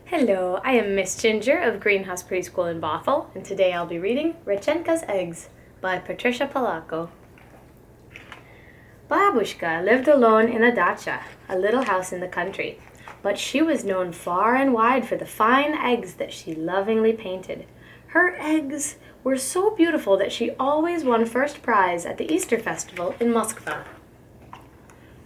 Hello, I am Miss Ginger of Greenhouse Preschool in Bothell, and today I'll be reading Rechenka's Eggs by Patricia Polacco. Babushka lived alone in a dacha, a little house in the country, but she was known far and wide for the fine eggs that she lovingly painted. Her eggs were so beautiful that she always won first prize at the Easter festival in Moskva.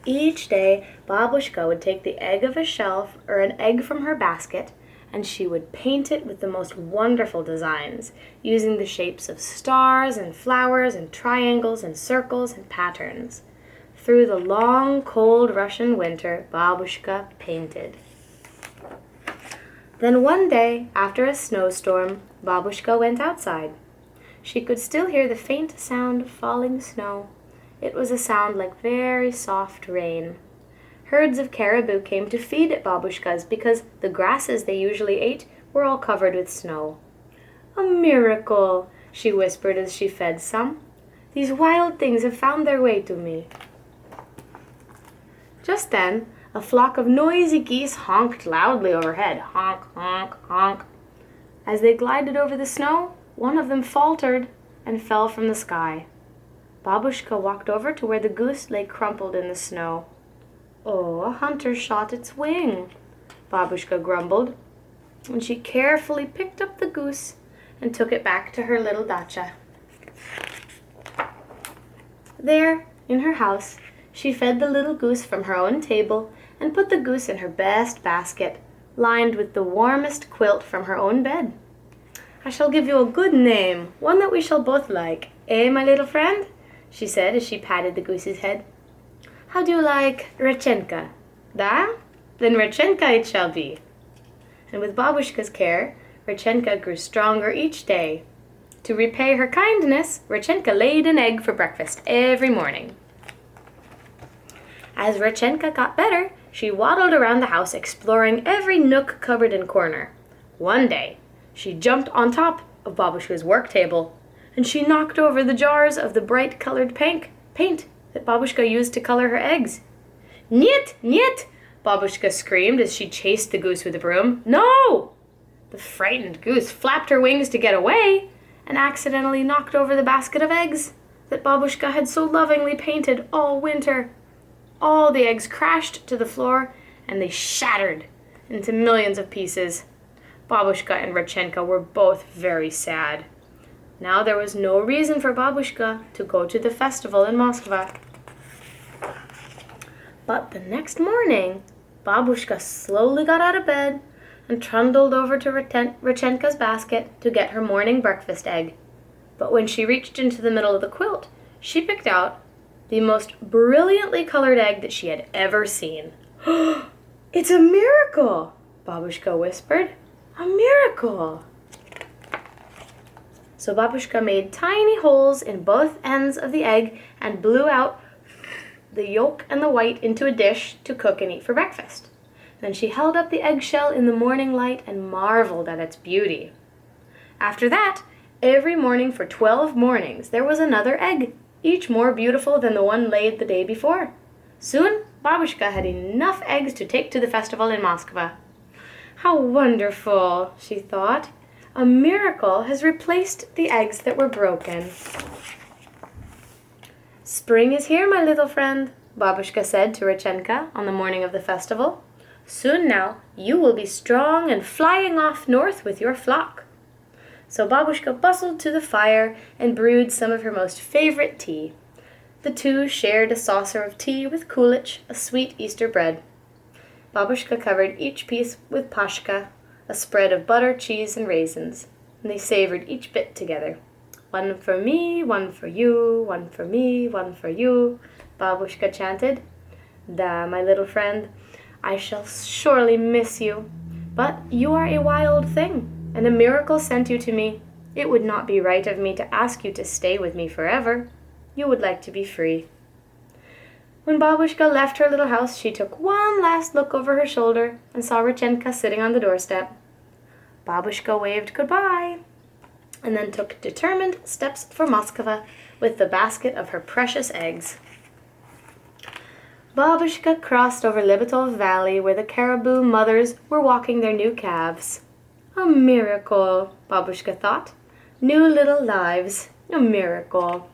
Each day, Babushka would take the egg of a shelf or an egg from her basket, and she would paint it with the most wonderful designs, using the shapes of stars and flowers and triangles and circles and patterns. Through the long, cold Russian winter, Babushka painted. Then one day, after a snowstorm, Babushka went outside. She could still hear the faint sound of falling snow. It was a sound like very soft rain. Herds of caribou came to feed at Babushka's because the grasses they usually ate were all covered with snow. "A miracle," she whispered as she fed some. "These wild things have found their way to me." Just then, a flock of noisy geese honked loudly overhead. Honk, honk, honk. As they glided over the snow, one of them faltered and fell from the sky. Babushka walked over to where the goose lay crumpled in the snow. "Oh, a hunter shot its wing," Babushka grumbled, and she carefully picked up the goose and took it back to her little dacha. There, in her house, she fed the little goose from her own table and put the goose in her best basket, lined with the warmest quilt from her own bed. "I shall give you a good name, one that we shall both like, eh, my little friend?" she said as she patted the goose's head. "How do you like Rechenka? Da? Then Rechenka it shall be." And with Babushka's care, Rechenka grew stronger each day. To repay her kindness, Rechenka laid an egg for breakfast every morning. As Rechenka got better, she waddled around the house exploring every nook, cupboard, and corner. One day, she jumped on top of Babushka's work table, and she knocked over the jars of the bright-colored paint that Babushka used to color her eggs. "Niet, niet!" Babushka screamed as she chased the goose with a broom. "No!" The frightened goose flapped her wings to get away and accidentally knocked over the basket of eggs that Babushka had so lovingly painted all winter. All the eggs crashed to the floor, and they shattered into millions of pieces. Babushka and Rechenka were both very sad. Now there was no reason for Babushka to go to the festival in Moskva. But the next morning, Babushka slowly got out of bed and trundled over to Rechenka's basket to get her morning breakfast egg. But when she reached into the middle of the quilt, she picked out the most brilliantly colored egg that she had ever seen. "It's a miracle!" Babushka whispered. "A miracle!" So Babushka made tiny holes in both ends of the egg and blew out the yolk and the white into a dish to cook and eat for breakfast. Then she held up the eggshell in the morning light and marveled at its beauty. After that, every morning for 12 mornings, there was another egg, each more beautiful than the one laid the day before. Soon, Babushka had enough eggs to take to the festival in Moskva. "How wonderful," she thought. "A miracle has replaced the eggs that were broken." "Spring is here, my little friend," Babushka said to Rechenka on the morning of the festival. "Soon now you will be strong and flying off north with your flock." So Babushka bustled to the fire and brewed some of her most favorite tea. The two shared a saucer of tea with kulich, a sweet Easter bread. Babushka covered each piece with pashka, a spread of butter, cheese, and raisins, and they savored each bit together. "One for me, one for you, one for me, one for you," Babushka chanted. "Da, my little friend, I shall surely miss you, but you are a wild thing, and a miracle sent you to me. It would not be right of me to ask you to stay with me forever. You would like to be free." When Babushka left her little house, she took one last look over her shoulder and saw Rechenka sitting on the doorstep. Babushka waved goodbye and then took determined steps for Moskva with the basket of her precious eggs. Babushka crossed over Libetov Valley where the caribou mothers were walking their new calves. A miracle, Babushka thought. New little lives, a miracle.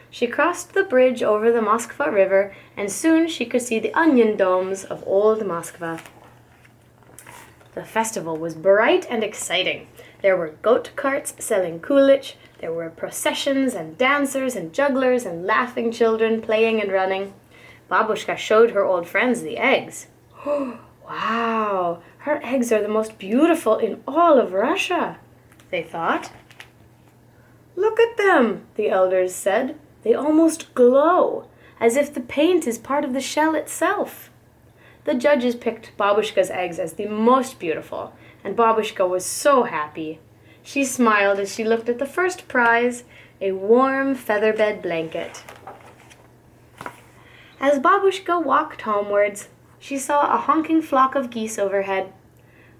She crossed the bridge over the Moskva River, and soon she could see the onion domes of old Moskva. The festival was bright and exciting. There were goat carts selling kulich, there were processions and dancers and jugglers and laughing children playing and running. Babushka showed her old friends the eggs. Wow, her eggs are the most beautiful in all of Russia, they thought. Look at them, the elders said. They almost glow, as if the paint is part of the shell itself. The judges picked Babushka's eggs as the most beautiful, and Babushka was so happy. She smiled as she looked at the first prize, a warm feather-bed blanket. As Babushka walked homewards, she saw a honking flock of geese overhead.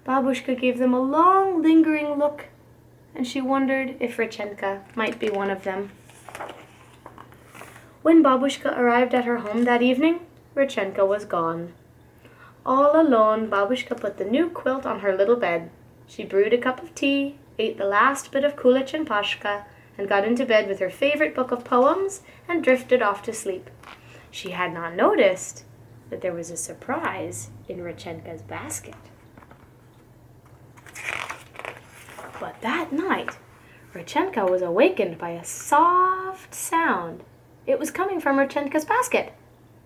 Babushka gave them a long, lingering look, and she wondered if Rechenka might be one of them. When Babushka arrived at her home that evening, Rechenka was gone. All alone, Babushka put the new quilt on her little bed. She brewed a cup of tea, ate the last bit of kulich and pashka, and got into bed with her favorite book of poems and drifted off to sleep. She had not noticed that there was a surprise in Rechenka's basket. But that night, Rechenka was awakened by a soft sound. It was coming from Rechenka's basket.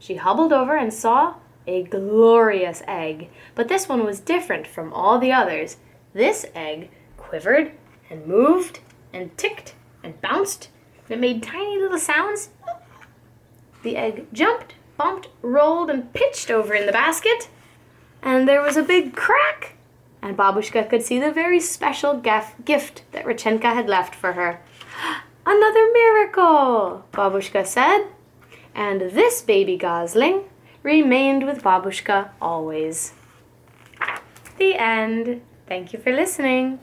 She hobbled over and saw a glorious egg, but this one was different from all the others. This egg quivered and moved and ticked and bounced. It made tiny little sounds. The egg jumped, bumped, rolled, and pitched over in the basket. And there was a big crack. And Babushka could see the very special gift that Rechenka had left for her. Another miracle, Babushka said. And this baby gosling remained with Babushka always. The end. Thank you for listening.